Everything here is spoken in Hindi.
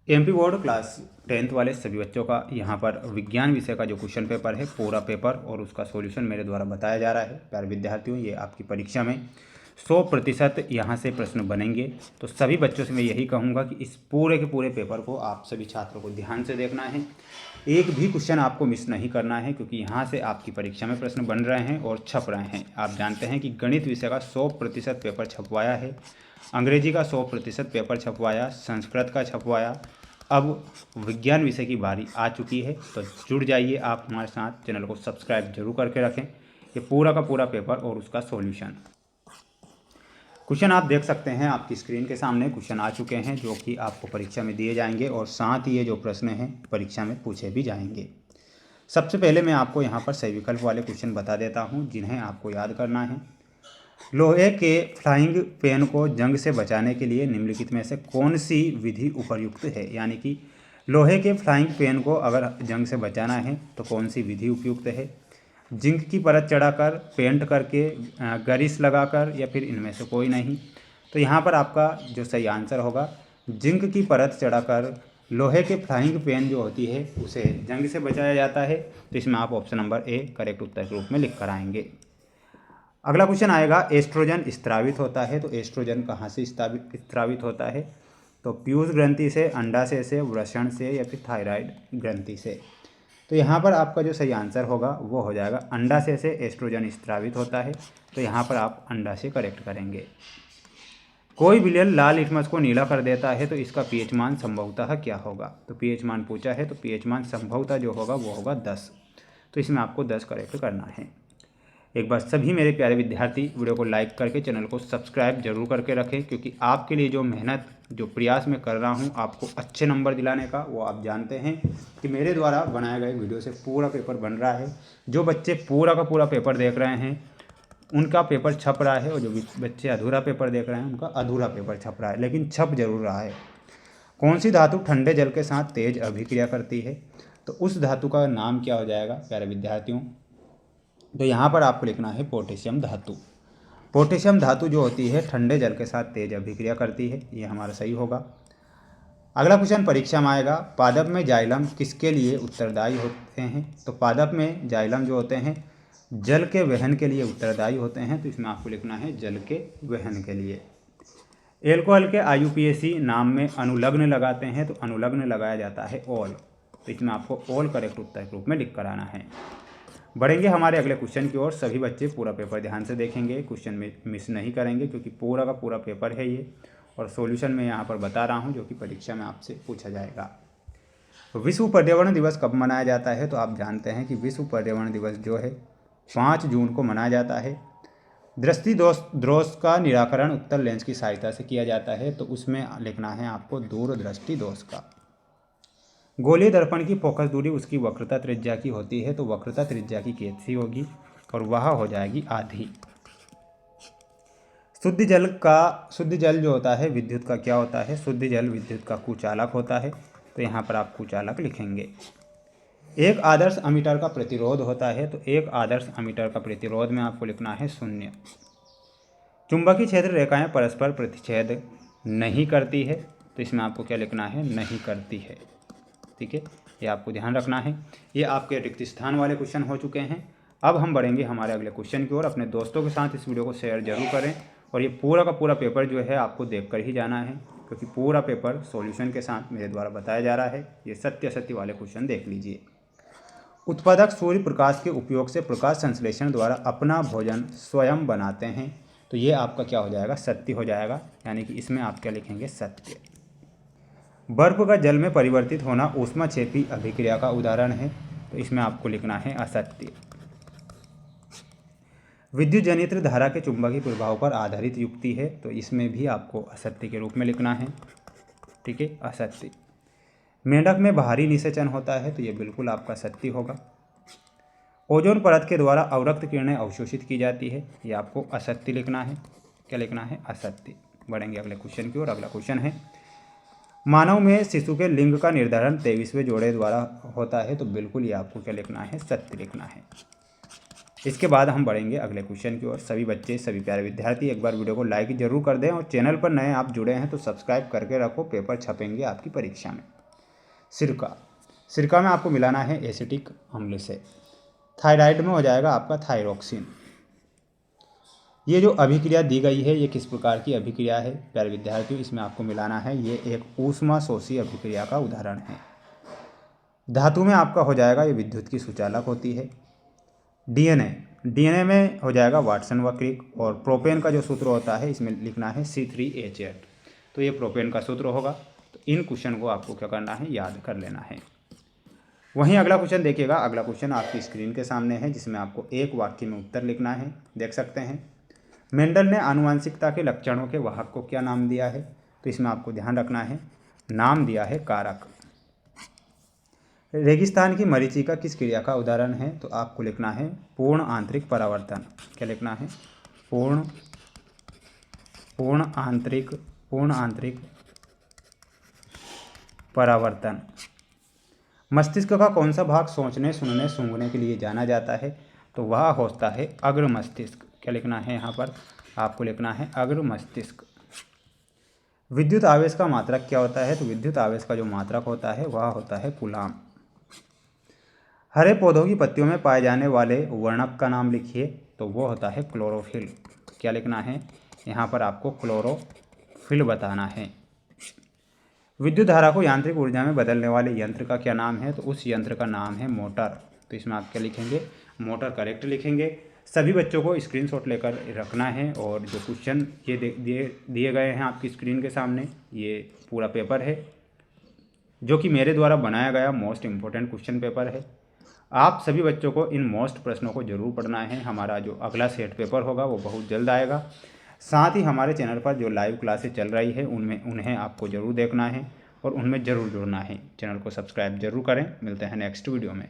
एमपी बोर्ड क्लास 10th वाले सभी बच्चों का यहाँ पर विज्ञान विषय का जो क्वेश्चन पेपर है पूरा पेपर और उसका सॉल्यूशन मेरे द्वारा बताया जा रहा है। प्यारे विद्यार्थियों, ये आपकी परीक्षा में 100% यहाँ से प्रश्न बनेंगे। तो सभी बच्चों से मैं यही कहूँगा कि इस पूरे के पूरे पेपर को आप सभी छात्रों को ध्यान से देखना है। एक भी क्वेश्चन आपको मिस नहीं करना है, क्योंकि यहाँ से आपकी परीक्षा में प्रश्न बन रहे हैं और छप रहे हैं। आप जानते हैं कि गणित विषय का 100% पेपर छपवाया है, अंग्रेजी का 100% पेपर छपवाया, संस्कृत का छपवाया। अब विज्ञान विषय की बारी आ चुकी है, तो जुड़ जाइए आप हमारे साथ। चैनल को सब्सक्राइब जरूर करके रखें। ये पूरा का पूरा पेपर और उसका सॉल्यूशन। क्वेश्चन आप देख सकते हैं, आपकी स्क्रीन के सामने क्वेश्चन आ चुके हैं जो कि आपको परीक्षा में दिए जाएंगे और साथ ही ये जो प्रश्न हैं परीक्षा में पूछे भी जाएंगे। सबसे पहले मैं आपको यहाँ पर सही विकल्प वाले क्वेश्चन बता देता हूँ जिन्हें आपको याद करना है। लोहे के फ्लाइंग पेन को जंग से बचाने के लिए निम्नलिखित में से कौन सी विधि उपयुक्त है। यानी कि लोहे के फ्लाइंग पेन को अगर जंग से बचाना है तो कौन सी विधि उपयुक्त है। जिंक की परत चढ़ाकर, पेंट करके, गरिस लगाकर, या फिर इनमें से कोई नहीं। तो यहाँ पर आपका जो सही आंसर होगा, जिंक की परत चढ़ाकर लोहे के फ्लाइंग पेन जो होती है उसे जंग से बचाया जाता है। तो इसमें आप ऑप्शन नंबर ए करेक्ट उत्तर के रूप में लिख कर आएंगे। अगला क्वेश्चन आएगा, एस्ट्रोजन स्त्रावित होता है। तो एस्ट्रोजन कहाँ से स्त्रावित होता है। तो पीयूष ग्रंथि से, अंडाशय से, वृषण से, या फिर थायराइड ग्रंथि से। तो यहाँ पर आपका जो सही आंसर होगा वो हो जाएगा अंडाशय से एस्ट्रोजन स्त्रावित होता है। तो यहाँ पर आप अंडाशय करेक्ट करेंगे। कोई विलयन लाल लिटमस को नीला कर देता है तो इसका पीएच मान संभवतः क्या होगा। तो पीएच मान पूछा है, तो पीएच मान संभवतः जो होगा वो होगा 10। तो इसमें आपको 10 करेक्ट करना है। एक बार सभी मेरे प्यारे विद्यार्थी वीडियो को लाइक करके चैनल को सब्सक्राइब जरूर करके रखें, क्योंकि आपके लिए जो मेहनत, जो प्रयास मैं कर रहा हूं आपको अच्छे नंबर दिलाने का, वो आप जानते हैं कि मेरे द्वारा बनाए गए वीडियो से पूरा पेपर बन रहा है। जो बच्चे पूरा का पूरा पेपर देख रहे हैं उनका पेपर छप रहा है, और जो बच्चे अधूरा पेपर देख रहे हैं उनका अधूरा पेपर छप रहा है, लेकिन छप जरूर रहा है। कौन सी धातु ठंडे जल के साथ तेज अभिक्रिया करती है। तो उस धातु का नाम क्या हो जाएगा प्यारे विद्यार्थियों। तो यहाँ पर आपको लिखना है पोटेशियम धातु। पोटेशियम धातु जो होती है ठंडे जल के साथ तेज अभिक्रिया करती है, ये हमारा सही होगा। अगला क्वेश्चन परीक्षा में आएगा, पादप में जाइलम किसके लिए उत्तरदायी होते हैं। तो पादप में जाइलम जो होते हैं जल के वहन के लिए उत्तरदायी होते हैं। तो इसमें आपको लिखना है जल के वहन के लिए। एल्कोहल के IUPAC नाम में अनुलग्न लगाते हैं, तो अनुलग्न लगाया जाता है ओल। तो इसमें आपको ओल करेक्ट उत्तर के रूप में लिख कर आना है। बढ़ेंगे हमारे अगले क्वेश्चन की ओर। सभी बच्चे पूरा पेपर ध्यान से देखेंगे, क्वेश्चन में मिस नहीं करेंगे, क्योंकि पूरा का पूरा पेपर है ये, और सॉल्यूशन मैं यहाँ पर बता रहा हूँ जो कि परीक्षा में आपसे पूछा जाएगा। विश्व पर्यावरण दिवस कब मनाया जाता है। तो आप जानते हैं कि विश्व पर्यावरण दिवस जो है 5 जून को मनाया जाता है। दृष्टि दोष का निराकरण उत्तल लेंस की सहायता से किया जाता है। तो उसमें लिखना है आपको दूरदृष्टि दोष का। गोलीय दर्पण की फोकस दूरी उसकी वक्रता त्रिज्या की होती है। तो वक्रता त्रिज्या की कैसी होगी, और वह हो जाएगी आधी। शुद्ध जल जो होता है विद्युत का क्या होता है। शुद्ध जल विद्युत का कुचालक होता है। तो यहाँ पर आप कुचालक लिखेंगे। एक आदर्श अमीटर का प्रतिरोध होता है। तो एक आदर्श अमीटर का प्रतिरोध में आपको लिखना है 0। चुंबकीय क्षेत्र रेखाएं परस्पर प्रतिच्छेद नहीं करती है। तो इसमें आपको क्या लिखना है, नहीं करती है। ठीक है, ये आपको ध्यान रखना है। ये आपके रिक्त स्थान वाले क्वेश्चन हो चुके हैं। अब हम बढ़ेंगे हमारे अगले क्वेश्चन की ओर। अपने दोस्तों के साथ इस वीडियो को शेयर जरूर करें, और ये पूरा का पूरा पेपर जो है आपको देख कर ही जाना है, क्योंकि पूरा पेपर सॉल्यूशन के साथ मेरे द्वारा बताया जा रहा है। ये सत्य असत्य वाले क्वेश्चन देख लीजिए। उत्पादक सूर्य प्रकाश के उपयोग से प्रकाश संश्लेषण द्वारा अपना भोजन स्वयं बनाते हैं। तो ये आपका क्या हो जाएगा, सत्य हो जाएगा। यानी कि इसमें आप क्या लिखेंगे, सत्य। बर्फ का जल में परिवर्तित होना ऊष्माक्षेपी अभिक्रिया का उदाहरण है। तो इसमें आपको लिखना है असत्य। विद्युत जनित्र धारा के चुंबकीय प्रभाव पर आधारित युक्ति है। तो इसमें भी आपको असत्य के रूप में लिखना है। ठीक है, असत्य। मेंढक में बाहरी निषेचन होता है। तो ये बिल्कुल आपका सत्य होगा। ओजोन परत के द्वारा अवरक्त किरणें अवशोषित की जाती है। ये आपको असत्य लिखना है। क्या लिखना है, असत्य। बढ़ेंगे अगले क्वेश्चन की ओर। अगला क्वेश्चन है, मानव में शिशु के लिंग का निर्धारण 23वें जोड़े द्वारा होता है। तो बिल्कुल ये आपको क्या लिखना है, सत्य लिखना है। इसके बाद हम बढ़ेंगे अगले क्वेश्चन की ओर। सभी बच्चे, सभी प्यारे विद्यार्थी एक बार वीडियो को लाइक जरूर कर दें और चैनल पर नए आप जुड़े हैं तो सब्सक्राइब करके रखो, पेपर छपेंगे आपकी परीक्षा में। सिरका, सिरका में आपको मिलाना है एसिटिक अम्ल से। थायराइड में हो जाएगा आपका थायरोक्सिन। ये जो अभिक्रिया दी गई है ये किस प्रकार की अभिक्रिया है प्यारे विद्यार्थियों, इसमें आपको मिलाना है, ये एक ऊष्माशोषी अभिक्रिया का उदाहरण है। धातु में आपका हो जाएगा ये विद्युत की सुचालक होती है। डीएनए में हो जाएगा वाटसन वक्रिक। और प्रोपेन का जो सूत्र होता है इसमें लिखना है C3H8, तो ये प्रोपेन का सूत्र होगा। तो इन क्वेश्चन को आपको क्या करना है, याद कर लेना है। वहीं अगला क्वेश्चन देखिएगा, अगला क्वेश्चन आपकी स्क्रीन के सामने है जिसमें आपको एक वाक्य में उत्तर लिखना है। देख सकते हैं, मेंडल ने आनुवंशिकता के लक्षणों के वाहक को क्या नाम दिया है, तो इसमें आपको ध्यान रखना है, नाम दिया है कारक। रेगिस्तान की मरीचिका किस क्रिया का उदाहरण है, तो आपको लिखना है पूर्ण आंतरिक परावर्तन। क्या लिखना है, पूर्ण आंतरिक परावर्तन। मस्तिष्क का कौन सा भाग सोचने, सुनने, सूंघने के लिए जाना जाता है, तो वह होता है अग्र मस्तिष्क। क्या लिखना है यहाँ पर, आपको लिखना है अग्र मस्तिष्क। विद्युत आवेश का मात्रक क्या होता है, तो विद्युत आवेश का जो मात्रक होता है वह होता है कूलाम। हरे पौधों की पत्तियों में पाए जाने वाले वर्णक का नाम लिखिए, तो वो होता है क्लोरोफिल। क्या लिखना है, यहाँ पर आपको क्लोरोफिल बताना है। विद्युत धारा को यांत्रिक ऊर्जा में बदलने वाले यंत्र का क्या नाम है, तो उस यंत्र का नाम है मोटर। तो इसमें आप क्या लिखेंगे, मोटर करेक्ट लिखेंगे। सभी बच्चों को स्क्रीनशॉट लेकर रखना है और जो क्वेश्चन ये दिए गए हैं आपकी स्क्रीन के सामने, ये पूरा पेपर है जो कि मेरे द्वारा बनाया गया मोस्ट इम्पोर्टेंट क्वेश्चन पेपर है। आप सभी बच्चों को इन मोस्ट प्रश्नों को जरूर पढ़ना है। हमारा जो अगला सेट पेपर होगा वो बहुत जल्द आएगा। साथ ही हमारे चैनल पर जो लाइव क्लासेस चल रही है उन्हें आपको ज़रूर देखना है और उनमें ज़रूर जुड़ना है। चैनल को सब्सक्राइब जरूर करें। मिलते हैं नेक्स्ट वीडियो में।